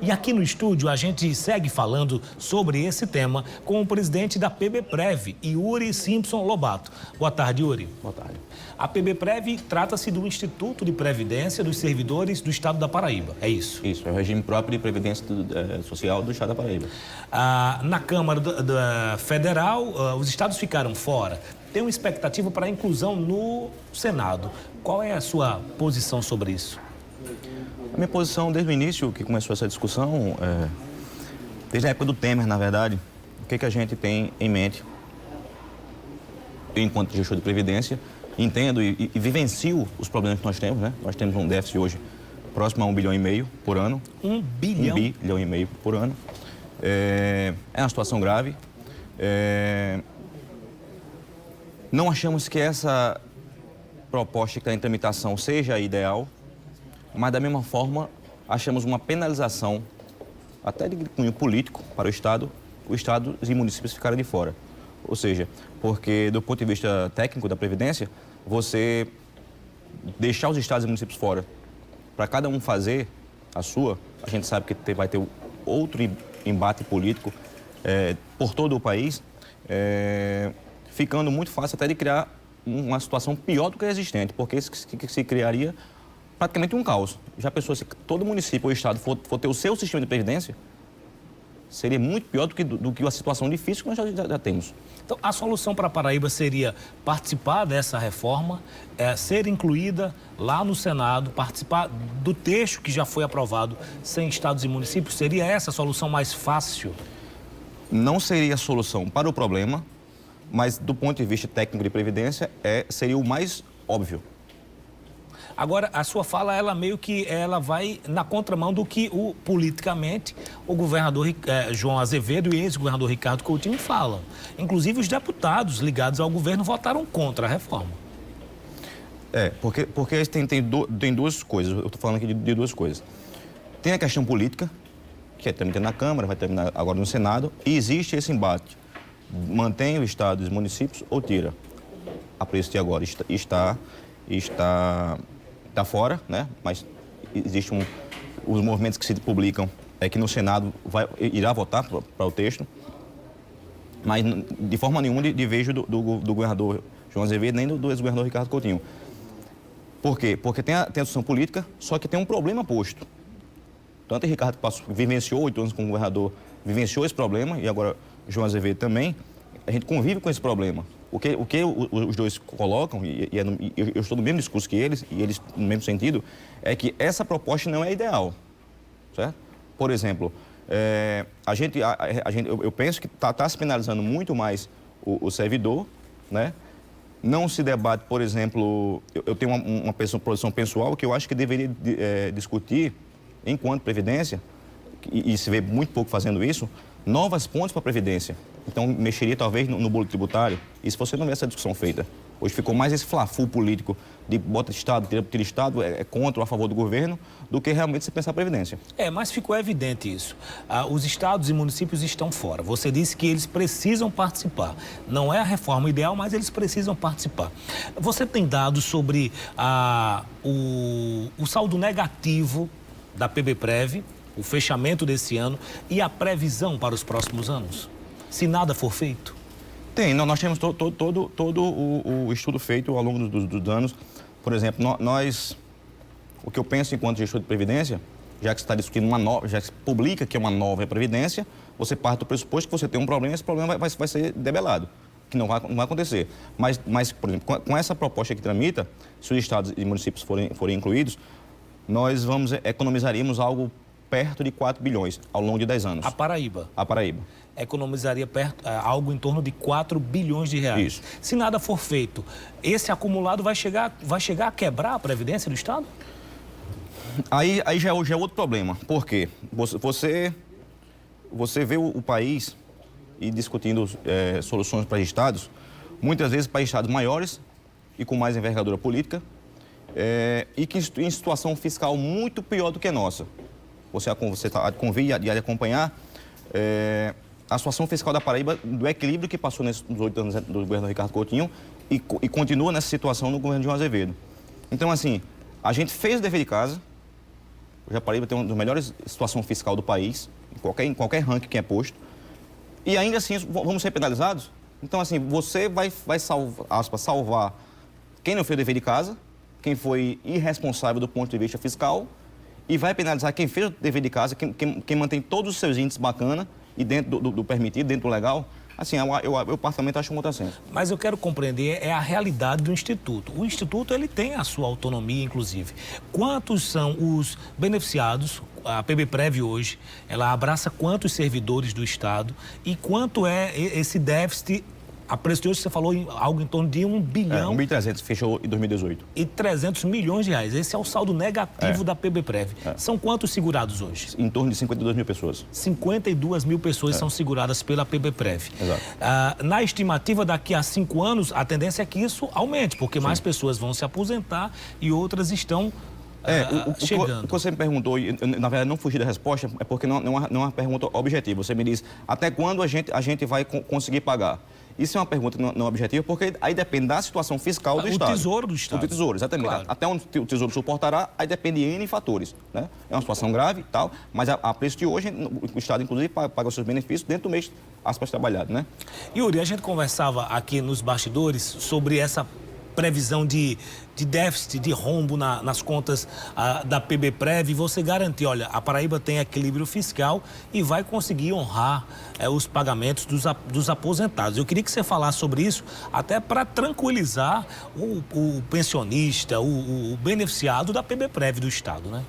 E aqui no estúdio a gente segue falando sobre esse tema com o presidente da PBPrev, Yuri Simpson Lobato. Boa tarde, Yuri. Boa tarde. A PBPrev trata-se do Instituto de Previdência dos Servidores do Estado da Paraíba, é isso? Isso, é o regime próprio de previdência social do Estado da Paraíba. Na Câmara Federal, os estados ficaram fora. Tem uma expectativa para a inclusão no Senado. Qual é a sua posição sobre isso? A minha posição, desde o início que começou essa discussão, desde a época do Temer, na verdade, o que a gente tem em mente, eu, enquanto gestor de Previdência, entendo e vivencio os problemas que nós temos, né? Nós temos um déficit hoje próximo a 1,5 bilhão por ano. 1 bilhão? 1,5 bilhão por ano. É uma situação grave. Não achamos que essa proposta que está em tramitação seja a ideal, mas da mesma forma achamos uma penalização, até de cunho político, para o Estado e municípios ficarem de fora. Ou seja, porque do ponto de vista técnico da Previdência, você deixar os estados e municípios fora, para cada um fazer a sua, a gente sabe que vai ter outro embate político por todo o país, ficando muito fácil até de criar uma situação pior do que a existente, porque se criaria praticamente um caos. Já pensou, se todo município ou estado for ter o seu sistema de previdência, seria muito pior do que a situação difícil que nós já temos. Então, a solução para a Paraíba seria participar dessa reforma, ser incluída lá no Senado, participar do texto que já foi aprovado sem estados e municípios? Seria essa a solução mais fácil? Não seria a solução para o problema, mas do ponto de vista técnico de previdência, seria o mais óbvio. Agora, a sua fala, ela meio que vai na contramão do que politicamente o governador João Azevedo e o ex-governador Ricardo Coutinho falam. Inclusive, os deputados ligados ao governo votaram contra a reforma. Porque tem duas coisas, eu estou falando aqui de duas coisas. Tem a questão política, que é tramitando na Câmara, vai terminar agora no Senado, e existe esse embate. Mantém o Estado e os municípios ou tira? A preço de agora está fora, né? Mas existe os movimentos que se publicam que no Senado irá votar para o texto, mas de forma nenhuma de vejo do governador João Azevedo nem do ex-governador Ricardo Coutinho. Por quê? Porque tem a discussão política, só que tem um problema posto. Tanto o Ricardo vivenciou 8 anos como governador, vivenciou esse problema, e agora João Azevedo também, a gente convive com esse problema. O que os dois colocam, e eu estou no mesmo discurso que eles, e eles no mesmo sentido, é que essa proposta não é ideal, certo? Por exemplo, eu penso que está se penalizando muito mais o servidor, né? Não se debate, por exemplo, eu tenho uma posição pessoal que eu acho que deveria discutir, enquanto Previdência, e se vê muito pouco fazendo isso, novas pontes para a Previdência. Então, mexeria talvez no bolo tributário. E se você não vê essa discussão feita? Hoje ficou mais esse fla-fu político de bota Estado, tira Estado, contra ou a favor do governo, do que realmente se pensar a Previdência. Mas ficou evidente isso. Os estados e municípios estão fora. Você disse que eles precisam participar. Não é a reforma ideal, mas eles precisam participar. Você tem dados sobre o saldo negativo da PBPrev, o fechamento desse ano e a previsão para os próximos anos? Se nada for feito? Tem, nós temos todo o estudo feito ao longo dos anos. Por exemplo, o que eu penso enquanto gestor de Previdência, já que se está discutindo já que se publica que é uma nova Previdência, você parte do pressuposto que você tem um problema e esse problema vai ser debelado, que não vai acontecer. Mas, por exemplo, com essa proposta que tramita, se os estados e municípios forem incluídos, nós economizaríamos algo perto de 4 bilhões ao longo de 10 anos. A Paraíba? A Paraíba. Economizaria algo em torno de 4 bilhões de reais. Isso. Se nada for feito, esse acumulado vai chegar a quebrar a Previdência do Estado? Aí já é outro problema. Por quê? Você vê o país e discutindo soluções para estados, muitas vezes para estados maiores e com mais envergadura política, e que em situação fiscal muito pior do que a nossa. Você está a convir e a acompanhar a situação fiscal da Paraíba, do equilíbrio que passou nos 8 anos do governo Ricardo Coutinho e continua nessa situação no governo de João Azevedo. Então, assim, a gente fez o dever de casa, Hoje a Paraíba tem uma das melhores situação fiscal do país, em qualquer ranking que é posto. E ainda assim, vamos ser penalizados? Então, assim, você vai salvar quem não fez o dever de casa, quem foi irresponsável do ponto de vista fiscal, e vai penalizar quem fez o dever de casa, quem mantém todos os seus índices bacana e dentro do permitido, dentro do legal. Assim, eu particularmente acho um contrassenso. Mas eu quero compreender a realidade do Instituto. O Instituto, ele tem a sua autonomia, inclusive. Quantos são os beneficiados? A PBPrev hoje, ela abraça quantos servidores do Estado e quanto é esse déficit? A preço de hoje você falou em algo em torno de 1 bilhão... 1.300, fechou em 2018. E 300 milhões de reais. Esse é o saldo negativo da PBPrev. São quantos segurados hoje? Em torno de 52 mil pessoas. 52 mil pessoas são seguradas pela PBPrev. Exato. Na estimativa, daqui a 5 anos, a tendência é que isso aumente, porque mais pessoas vão se aposentar e outras estão chegando. O que você me perguntou, e na verdade não fugi da resposta, é porque não é uma pergunta objetiva. Você me diz, até quando a gente vai conseguir pagar? Isso é uma pergunta não objetiva, porque aí depende da situação fiscal do Estado. O Tesouro do Estado. O Tesouro, exatamente. Claro. Até onde o Tesouro suportará, aí depende de N fatores, né? É uma situação grave e tal, mas a preço de hoje, o Estado, inclusive, paga os seus benefícios dentro do mês, aspas, trabalhado, né? Yuri, a gente conversava aqui nos bastidores sobre essa previsão de déficit, de rombo nas contas da PBPrev, e você garantir, olha, a Paraíba tem equilíbrio fiscal e vai conseguir honrar os pagamentos dos aposentados. Eu queria que você falasse sobre isso, até para tranquilizar o pensionista, o beneficiado da PBPrev do Estado, né?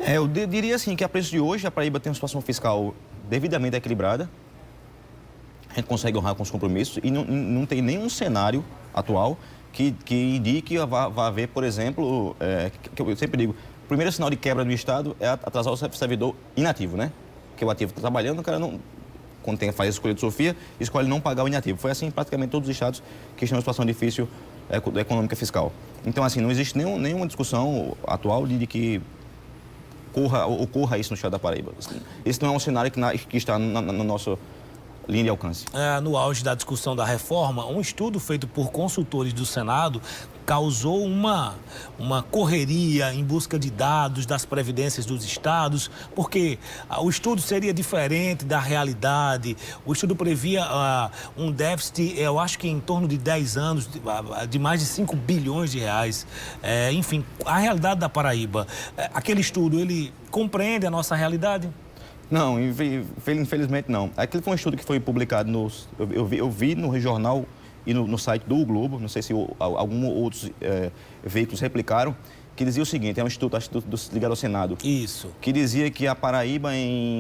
Eu diria assim que a preço de hoje a Paraíba tem uma situação fiscal devidamente equilibrada. A gente consegue honrar com os compromissos e não tem nenhum cenário atual que indique vai haver, por exemplo, que eu sempre digo, o primeiro sinal de quebra do Estado é atrasar o servidor inativo, né? Porque o ativo está trabalhando, o cara não, quando faz a escolha de Sofia, escolhe não pagar o inativo. Foi assim em praticamente todos os estados que estão em situação difícil econômica e fiscal. Então, assim, não existe nenhuma discussão atual de que ocorra isso no estado da Paraíba. Esse não é um cenário que está no nosso linha de alcance. No auge da discussão da reforma, um estudo feito por consultores do Senado causou uma correria em busca de dados das previdências dos estados, porque o estudo seria diferente da realidade. O estudo previa um déficit, eu acho que em torno de 10 anos, de mais de 5 bilhões de reais. Enfim, a realidade da Paraíba, aquele estudo, ele compreende a nossa realidade? Não, infelizmente não. Aquele foi um estudo que foi publicado, eu vi no jornal e no site do Globo, não sei se alguns outros veículos replicaram, que dizia o seguinte, é um estudo ligado ao Senado. Isso. Que dizia que a Paraíba,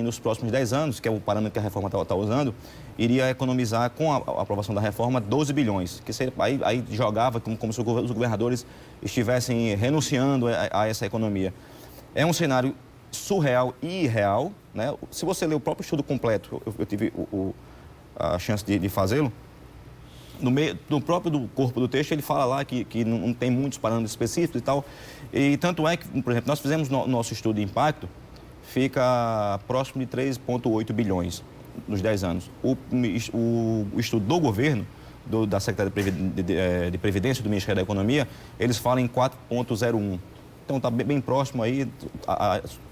nos próximos 10 anos, que é o parâmetro que a reforma está usando, iria economizar, com a aprovação da reforma, 12 bilhões. Que seria, aí jogava como se os governadores estivessem renunciando a essa economia. É um cenário surreal e irreal, né? Se você ler o próprio estudo completo, eu tive a chance de fazê-lo, no próprio corpo do texto ele fala lá que não tem muitos parâmetros específicos e tal, e tanto é que, por exemplo, nós fizemos nosso estudo de impacto, fica próximo de 3,8 bilhões nos 10 anos. O estudo do governo, da Secretaria de Previdência, do Ministério da Economia, eles falam em 4,01. Então está bem próximo aí,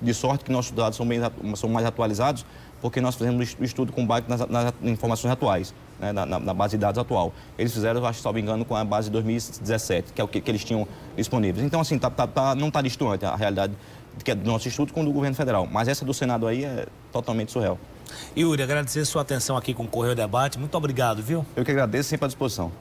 de sorte que nossos dados são mais atualizados, porque nós fizemos o estudo com base nas informações atuais, né, na base de dados atual. Eles fizeram, acho que, salvo engano, com a base de 2017, que é o que eles tinham disponíveis. Então, assim, não está distante a realidade do nosso estudo com o do governo federal, mas essa do Senado aí é totalmente surreal. Yuri, agradecer sua atenção aqui com o Correio Debate. Muito obrigado, viu? Eu que agradeço, sempre à disposição.